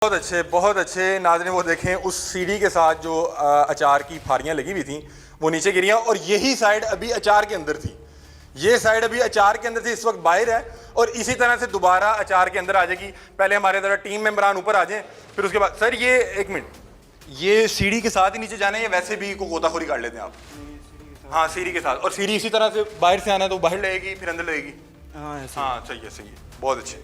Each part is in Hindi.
बहुत अच्छे नाज़रीन। वो देखें उस सीढ़ी के साथ जो अचार की फारियाँ लगी हुई थी वो नीचे गिरी हैं और यही साइड अभी अचार के अंदर थी। ये साइड अभी अचार के अंदर थी, इस वक्त बाहर है और इसी तरह से दोबारा अचार के अंदर आ जाएगी। पहले हमारे ज़रा टीम मेंबरान ऊपर आ जाएं, फिर उसके बाद सर ये एक मिनट, ये सीढ़ी के साथ ही नीचे जाना है या वैसे भी को गोताखोरी कर लेते हैं आप? हाँ सीढ़ी के साथ, और सीढ़ी इसी तरह से बाहर से आना है तो बाहर लगेगी फिर अंदर लगेगी। हाँ सही है सही है, बहुत अच्छे।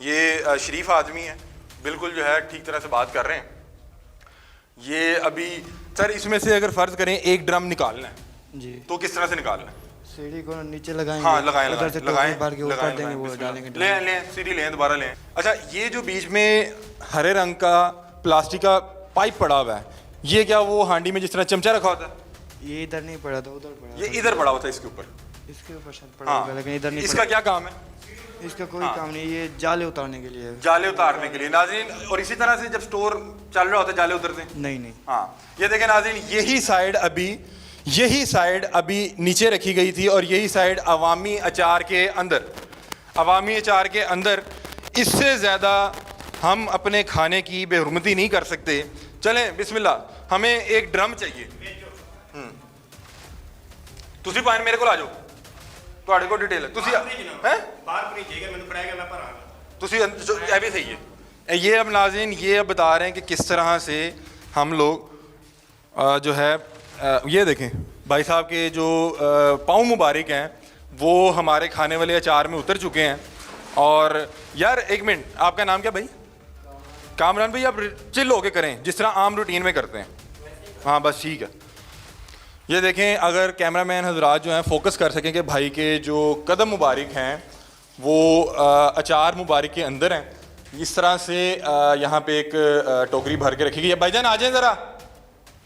ये शरीफ आदमी है, बिल्कुल जो है ठीक तरह से बात कर रहे हैं। ये अभी सर इसमें से अगर फ़र्ज़ करें एक ड्रम निकालना है जी, तो किस तरह से निकालना है? सीढ़ी को नीचे लगाएंगे। हाँ लगाएं सीढ़ी लें दोबारा लें। अच्छा ये जो बीच में हरे रंग का प्लास्टिक का पाइप पड़ा हुआ है, ये क्या वो हांडी में जिस तरह चमचा रखा होता है? ये इधर नहीं पड़ा था, उधर पड़ा। ये इधर पड़ा होता है इसके ऊपर शायद पड़ा होगा, लेकिन इधर नहीं। इसका क्या काम है? इसका कोई काम नहीं, ये जाले उतारने के लिए। जाले उतारने के लिए नाज़रीन। और इसी तरह से जब स्टोर चल रहा होता है जाले उतरते हैं? नहीं। हाँ ये देखें नाज़रीन, यही साइड अभी नीचे रखी गई थी और यही साइड अवामी अचार के अंदर। इससे ज़्यादा हम अपने खाने की बेहुरमती नहीं कर सकते। चलें बिस्मिल्लाह, हमें एक ड्रम चाहिए। तुसी पानी मेरे को आ जाओ, ਤੁਹਾਡੇ ਕੋਲ डिटेल है। तुसी हैं बाहर भेजेगा मैंने पढ़ाएगा मैं भरांगा। तुसी ये भी सही है। ये अब नाज़रीन ये अब बता रहे हैं कि किस तरह से हम लोग जो है ये देखें भाई साहब के जो पाँव मुबारक हैं वो हमारे खाने वाले अचार में उतर चुके हैं। और यार एक मिनट, आपका नाम क्या भाई? कामरान भाई, आप चिल होके करें जिस तरह आम रूटीन में करते हैं। हाँ बस ठीक है। ये देखें, अगर कैमरामैन हजरात जो हैं फोकस कर सकें कि भाई के जो कदम मुबारक हैं वो अचार मुबारक के अंदर हैं। इस तरह से यहाँ पे एक टोकरी भर के रखी गई है। भाईजान आ जाएं ज़रा,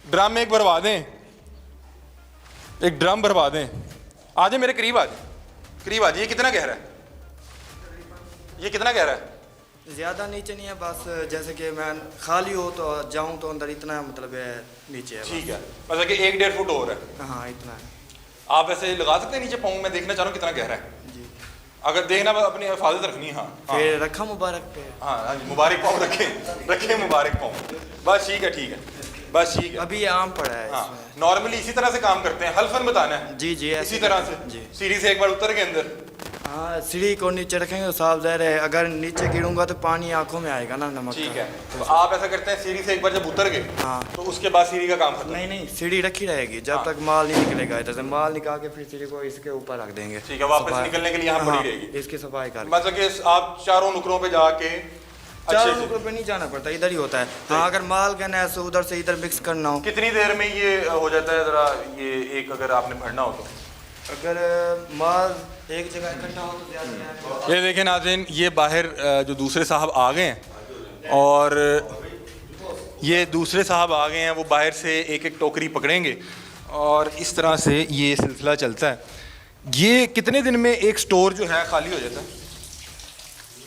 ड्रम में एक भरवा दें, एक ड्रम भरवा दें। आ जाए मेरे करीब आ जाए। ये कितना गहरा है? ये कितना गहरा है? ज़्यादा नीचे नहीं है, बस जैसे कि मैं खाली हो तो जाऊं तो अंदर इतना मतलब है नीचे है। ठीक है, मतलब कि 1-1.5 फुट और है। हाँ इतना है। आप ऐसे लगा सकते हैं नीचे पाँव? मैं देखना चाह रहा हूँ कितना गहरा है जी। अगर देखना अपनी हिफाजत रखनी है। हाँ फिर रखा मुबारक पे। हाँ मुबारक पाँव रखे मुबारक पाँव। बस ठीक है बस ठीक है। अभी ये आम पड़ा है। हाँ नॉर्मली इसी तरह से काम करते हैं। हल्फन बताना है जी इसी तरह से जी। सीढ़ी से एक बार उतर के अंदर। हाँ सीढ़ी को नीचे रखेंगे तो साफ ज़ाहिर है, अगर नीचे गिरूंगा तो पानी आंखों में आएगा ना, नमक। ठीक है, तो आप ऐसा करते हैं सीढ़ी से एक बार जब उतर गए हाँ तो उसके बाद सीढ़ी का काम खत्म? नहीं सीढ़ी रखी रहेगी जब तक माल नहीं निकलेगा। इधर से माल निकाल के फिर सीढ़ी को इसके ऊपर रख देंगे। ठीक है, वापस निकलने के लिए यहाँ पड़ी रहेगी। इसकी सफाई कर मतलब कि आप चारों नुकरों पे जाके, चारों नुकरों पे नहीं जाना पड़ता, इधर ही होता है। हाँ अगर माल कहना है उधर से इधर मिक्स करना हो। कितनी देर में ये हो जाता है ज़रा ये एक, अगर आपने भरना हो तो? अगर माल एक जगह इकट्ठा हो तो ज़्यादा। ये देखें नाज़रीन, ये बाहर जो दूसरे साहब आ गए हैं और ये दूसरे साहब आ गए हैं, वो बाहर से एक एक टोकरी पकड़ेंगे और इस तरह से ये सिलसिला चलता है। ये कितने दिन में एक स्टोर जो है खाली हो जाता है?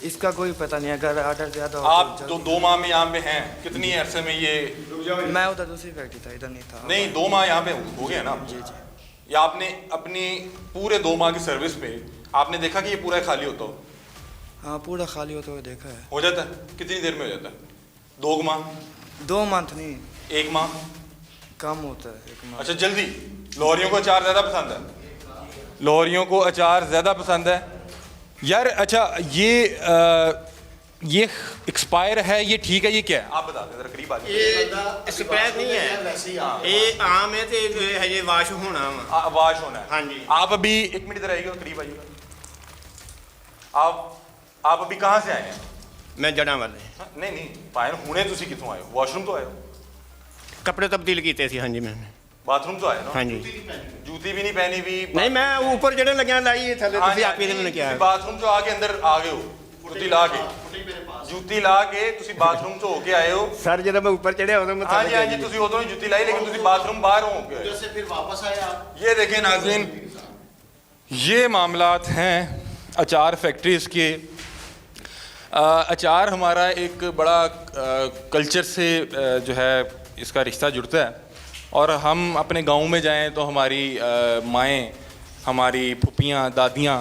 इसका कोई पता नहीं, अगर ऑर्डर ज़्यादा हो। आप तो 2 माह में यहाँ पे हैं, कितनी अरसे में ये? मैं उधर दूसरी फैक्ट्री था, इधर नहीं था। नहीं 2 माह यहाँ पे हो गया ना? जी या आपने अपनी पूरे 2 माह की सर्विस पे आपने देखा कि ये पूरा खाली होता हो? हाँ पूरा खाली होता हुआ देखा है। हो जाता है? कितनी देर में हो जाता है? 2 माह? 2 मंथ नहीं, 1 माह कम होता है। 1 माह। अच्छा जल्दी। लोहरियों को अचार ज़्यादा पसंद है? लोहरियों को अचार ज़्यादा पसंद है यार। अच्छा ये एक्सपायर है, ये ठीक है, ये क्या है आप बता दें जरा करीब आ जाइए। ये एक्सपायर नहीं है, ये आम है तो ये वाश होना है। वाश होना है हाँ जी। आप अभी 1 मिनट इधर आइएगा, करीब आइएगा। आप अभी कहाँ से आए हैं? मैं जड़ा वाले। नहीं पाए हुने तुसी कितों आए हो? वॉशरूम तो आए हो? कपड़े तब्दील किए थे हाँ जी मैंने। बाथरूम तो आए ना? हाँ जी। जूती भी नहीं पहनी भी? नहीं मैं ऊपर जड़े लगे लाई थले तुसी आप ही ने क्या बाथरूम जो आके अंदर आ गए हो जूती ला के तुसी बाथरूम तो होके आए हो? सर जब मैं ऊपर चढ़े उदों मैं हाँ जी तुसी उदों ही जूती लाई, लेकिन तुसी बाथरूम बाहर हो गए उधर से फिर वापस आए आप। ये देखें नाज़रीन, ये मामलात हैं अचार फैक्ट्रीज़ के। अचार हमारा एक बड़ा कल्चर से जो है इसका रिश्ता जुड़ता है। और हम अपने गाँव में जाएँ तो हमारी माएँ, हमारी फुप्पियाँ, दादियाँ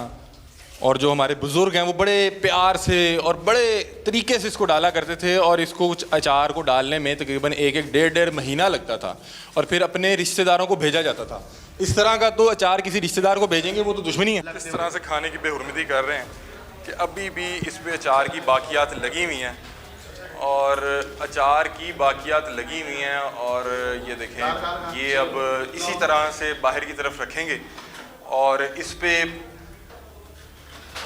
और जो हमारे बुज़ुर्ग हैं वो बड़े प्यार से और बड़े तरीके से इसको डाला करते थे, और इसको कुछ अचार को डालने में तकरीबन एक डेढ़ महीना लगता था, और फिर अपने रिश्तेदारों को भेजा जाता था। इस तरह का तो अचार किसी रिश्तेदार को भेजेंगे वो तो दुश्मनी है। इस तरह से खाने की बेहुरमती कर रहे हैं कि अभी भी इस पे अचार की बाकियात लगी हुई हैं, और अचार की बाकियात लगी हुई हैं, और ये देखें ये अब इसी तरह से बाहर की तरफ रखेंगे, और इस पे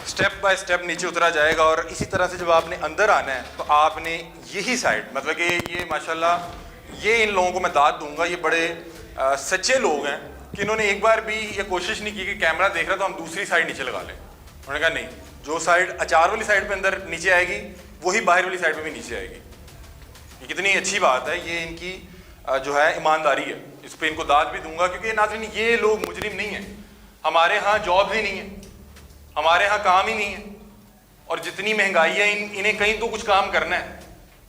स्टेप बाय स्टेप नीचे उतरा जाएगा। और इसी तरह से जब आपने अंदर आना है तो आपने यही साइड, मतलब कि ये माशाल्लाह ये इन लोगों को मैं दाद दूंगा, ये बड़े सच्चे लोग हैं कि इन्होंने एक बार भी ये कोशिश नहीं की कि कैमरा देख रहा तो हम दूसरी साइड नीचे लगा लें। उन्होंने कहा नहीं, जो साइड अचार वाली साइड पे अंदर नीचे आएगी वही बाहर वाली साइड पे भी नीचे आएगी। ये कितनी अच्छी बात है, ये इनकी जो है ईमानदारी है, इस पर इनको दाद भी दूंगा। क्योंकि नाज़रीन ये लोग मुजरिम नहीं हैं, हमारे यहाँ जॉब ही नहीं है, हमारे यहाँ काम ही नहीं है, और जितनी महंगाई है इन्हें कहीं तो कुछ काम करना है,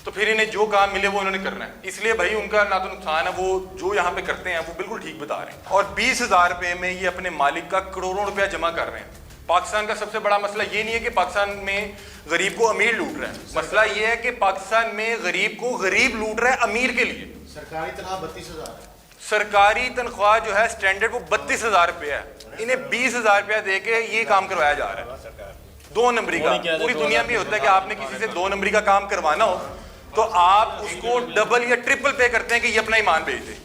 तो फिर इन्हें जो काम मिले वो उन्होंने करना है। इसलिए भाई उनका ना तो नुकसान है, वो जो यहाँ पे करते हैं वो बिल्कुल ठीक बता रहे हैं। और 20,000 रुपये में ये अपने मालिक का करोड़ों रुपया जमा कर रहे हैं। पाकिस्तान का सबसे बड़ा मसला ये नहीं है कि पाकिस्तान में गरीब को अमीर लूट रहा है, मसला ये है कि पाकिस्तान में गरीब को गरीब लूट रहा है अमीर के लिए। सरकारी तनख्वाह 32,000 है। सरकारी तनख्वाह जो है स्टैंडर्ड वो 32,000 रुपये है, इन्हें 20,000 रुपया दे के ये काम करवाया जा रहा है। 2 नंबरी का पूरी दुनिया में होता है कि आपने किसी से 2 नंबरी का काम करवाना हो तो आप उसको डबल या ट्रिपल पे करते हैं कि ये अपना ईमान बेच दे।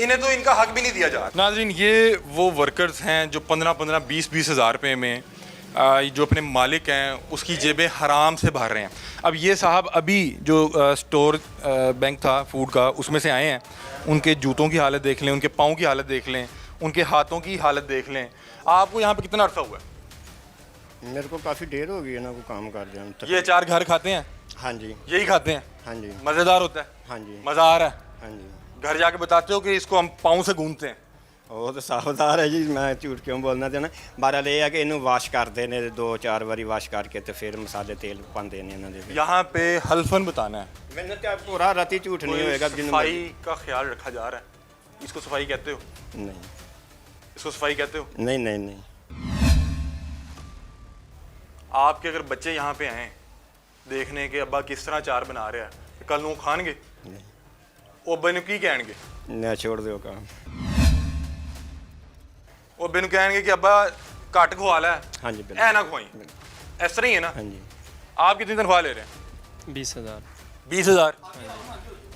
इन्हें तो इनका हक भी नहीं दिया जा रहा। नाज़रीन ये वो वर्कर्स हैं जो 15-15, 20-20 हज़ार रुपये में जो अपने मालिक हैं उसकी जेबें हराम से भर रहे हैं। अब ये साहब अभी जो स्टोर बैंक था फूड का उसमें से आए हैं, उनके जूतों की हालत देख लें, उनके पाँव की हालत देख लें, उनके हाथों की हालत देख लें। आपको यहाँ पे कितना अर्सा हुआ है? मेरे को काफ़ी देर हो गई है ना, को काम कर दिया। ये अचार घर खाते हैं? हाँ जी। यही खाते हैं? हाँ जी। मज़ेदार होता है? हाँ जी। मज़ा आ रहा है? हाँ जी। घर जाके बताते हो कि इसको हम पाँव से गूंथते हैं? वो तो सावधान है जी, मैं झूठ क्यों बोलना चाहना। बहरहाल ये है कि इन्हू वाश करते हैं 2-4 बारी वाश करके तो फिर मसाले तेल पाते हैं इन्होंने। यहाँ पे हल्फन बताना है, मैंने क्या पूरा राती झूठ नहीं होएगा। सफाई का ख्याल रखा जा रहा है, इसको सफाई कहते हो? नहीं। इसको सफाई कहते हो? नहीं नहीं नहीं। आपके अगर बच्चे यहाँ पे आए देखने के अब्बा किस तरह अचार बना रहा है, कल नू खाएंगे? नहीं। वो बनु की कहेंगे? ना छोड़ दो काम। वो बिन कहेंगे कि अब्बा घट खवाला है। हाँ जी ऐ ना खुआई, इस तरह ही है ना? हाँ जी। आप कितनी तनख्वाह ले रहे हैं? 20,000। 20,000?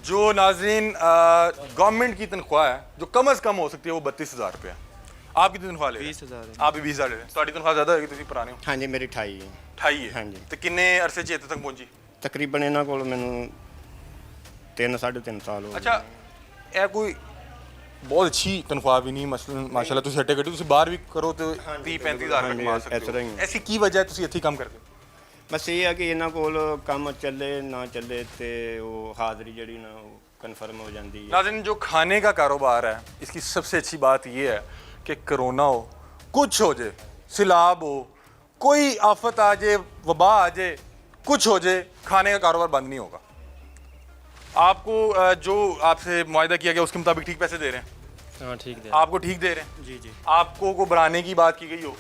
जो नाज़रीन गवर्नमेंट की तनख्वाह है जो कम अज़ कम हो सकती है वो 32,000 रुपये। आप कितनी तनख्वाह ले रहे हैं? 20,000। आप भी 20,000 ले रहे हैं। तो तनख्वाह ज़्यादा होगी, तुम पुराने हो। हाँ जी मेरी 28 है। 28 है? हाँ जी। तो किन्ने अरसे च इत्थे तक पहुंची? तकरीबन इन्हों को मैंने 3-3.5 साल हो गए। अच्छा, यह कोई बहुत अच्छी तनख्वाह भी नहीं, मसलन माशाल्लाह तुम हट्टे कट्टे तुम बाहर भी करो तो 30-35 हज़ार कमा सकते हो। ऐसी की वजह है तुम इत्थे काम करते हो? बस ये है कि इन्हों को काम चले ना चले तो वो हाज़री जड़ी ना कन्फर्म हो जाती है। नाज़रीन जो खाने का कारोबार है इसकी सबसे अच्छी बात ये है कि कोरोना हो, कुछ हो जाए, सैलाब हो, कोई आफत आ जाए, वबा आ जाए, कुछ हो जाए, खाने का कारोबार बंद नहीं होगा। आपको जो आपसे मुआहदा किया गया उसके मुताबिक ठीक पैसे दे रहे हैं? हाँ ठीक है। आपको ठीक दे रहे हैं? जी जी। आपको को बढ़ाने की बात की गई हो?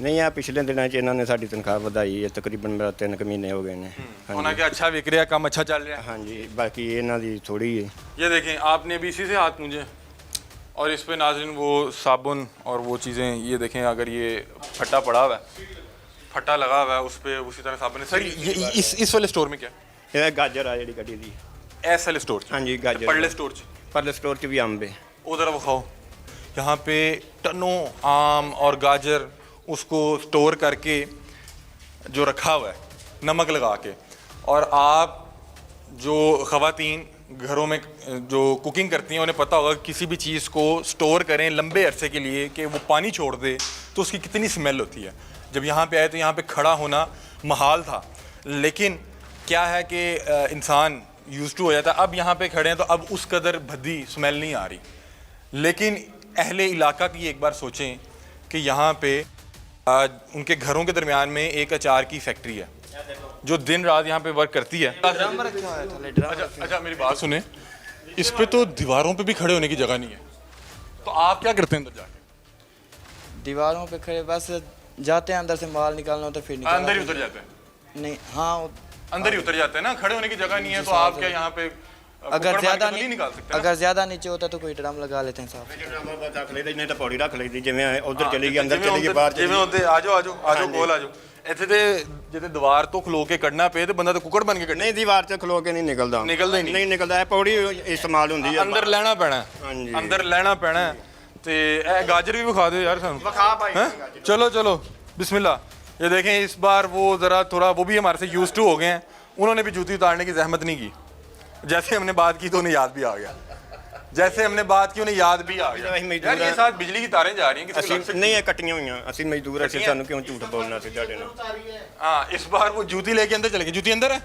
नहीं यार पिछले दिनों इन्होंने साड़ी तनख्वाह बढ़ाई है, तकरीबन मेरा 3 महीने हो गए हैं। उन्होंने क्या अच्छा विक रहा है, काम अच्छा चल रहा है? हाँ जी, बाकी इन्हों की थोड़ी है। ये देखें आपने भी इसी से हाथ मूंझे, और इस पे नाज़रीन वो साबुन और वो चीज़ें, ये देखें अगर ये फटा पड़ा हुआ है, फटा लगा हुआ है उस पर उसी तरह साबुन है। सर ये इस वाले स्टोर में क्या? ये गाजर आ जी कटी दी। एस वाले स्टोर? हाँ जी गाजर। परले स्टोर? परले स्टोर च भी अम्ब है। वो ज़रा वो खाओ, यहाँ पे टनों आम और गाजर उसको स्टोर करके जो रखा हुआ है नमक लगा के। और आप जो ख़वातीन घरों में जो कुकिंग करती हैं उन्हें पता होगा किसी भी चीज़ को स्टोर करें लंबे अरसे के लिए कि वो पानी छोड़ दे तो उसकी कितनी स्मेल होती है। जब यहाँ पे आए तो यहाँ पे खड़ा होना महाल था, लेकिन क्या है कि इंसान यूज़ टू हो जाता है। अब यहाँ पे खड़े हैं तो अब उस कदर भद्दी स्मेल नहीं आ रही। लेकिन अहले इलाका की एक बार सोचें कि यहाँ पे उनके घरों के दरमियान में एक अचार की फैक्ट्री है जो दिन रात यहाँ पे वर्क करती है। अच्छा मेरी बात सुने, इस पे तो दीवारों पे भी खड़े होने की जगह नहीं है, तो आप क्या करते हैं अंदर जाके? दीवारों पे खड़े बस जाते हैं अंदर से माल निकालना होता है फिर निकाल अंदर ही उतर जाते हैं, नहीं हाँ अंदर ही उतर जाते हैं ना, खड़े होने की जगह नहीं है तो आप क्या यहाँ पे अगर कुक्कड़ ज्यादा मार के तो नहीं निकाल सकते ना? अगर ज्यादा नीचे होता तो कोई ड्रम लगा लेते हैं साहब। ਰੱਖ ਲਈਦਾ ਨਹੀਂ ਤਾਂ ਪੌੜੀ ਰੱਖ ਲਈਦੀ ਜਿਵੇਂ ਉਧਰ ਚਲੀ ਗਈ ਅੰਦਰ ਚਲੀ ਗਈ ਬਾਹਰ ਜਿਵੇਂ ਹੁੰਦੇ ਆਜੋ ਕੋਲ ਆਜੋ। ਇੱਥੇ ਤੇ ਜਿੱਤੇ ਦੀਵਾਰ ਤੋਂ ਖਲੋ ਕੇ ਕੱਢਣਾ ਪਏ ਤੇ ਬੰਦਾ ਤਾਂ ਕੁੱਕੜ ਬਣ ਕੇ ਕੱਢੇ, ਨਹੀਂ ਦੀਵਾਰ 'ਚ ਖਲੋ ਕੇ ਨਹੀਂ ਨਿਕਲਦਾ ਨਿਕਲਦਾ ਹੀ ਨਹੀਂ। ਨਹੀਂ ਨਿਕਲਦਾ ਇਹ ਪੌੜੀ ਇਸਤੇਮਾਲ ਹੁੰਦੀ ਹੈ ਅੰਦਰ ਲੈਣਾ ਪੈਣਾ, ਹਾਂਜੀ। ਅੰਦਰ ਲੈਣਾ ਪੈਣਾ। ਤੇ ਇਹ ਗਾਜਰ ਵੀ ਵਿਖਾ ਦਿਓ यार ਸਾਨੂੰ। ਵਿਖਾ ਭਾਈ हैं? चलो बिस्मिल्लाह। ये देखें इस बार वो ज़रा थोड़ा वो भी हमारे से यूज टू हो गए हैं, उन्होंने भी जूती उतारने की जहमत नहीं की। जैसे हमने बात की तो उन्हें याद भी आ गया, जैसे हमने बात की उन्हें याद भी आ गया। यार ये साथ बिजली की तारें जा रही हैं, किसी को लग ਅਸੀਂ ਨਹੀਂ ਇਹ ਕੱਟੀਆਂ ਹੋਈਆਂ ਅਸੀਂ ਮਜ਼ਦੂਰ ਅਸੀਂ ਸਾਨੂੰ ਕਿਉਂ ਝੂਠ ਬੋਲਣਾ ਸੀ ਤੁਹਾਡੇ ਨਾਲ। हाँ इस बार वो जूती लेके अंदर चले गए। जूती अंदर है,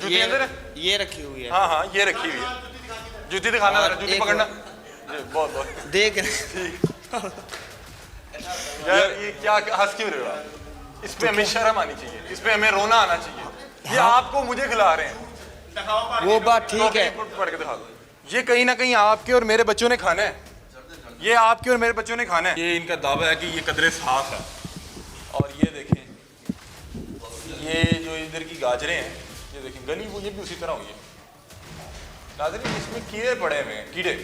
जूती अंदर है। ये रखी हुई है। हाँ ये रखी हुई है, जूती दिखाना जरा, जूती एक पकड़ना। जी, बहुत देख यार ये क्या हंस क्यों रहे हो आप? इस पे हमें शर्म आनी चाहिए, इस पे हमें रोना आना चाहिए। ये आपको मुझे खिला रहे हैं, वो बात ठीक है। पढ़ के दिखा दो। ये कहीं ना कहीं आपके और मेरे बच्चों ने खाना है, ये आपके और मेरे बच्चों ने खाना है। ये इनका दावा है कि ये कदरे साफ है। और ये देखें, ये जो इधर की गाजरें हैं, ये देखें गली वो ये भी उसी तरह हुई है। नाज़रीन इसमें कीड़े पड़े हुए हैं, कीड़े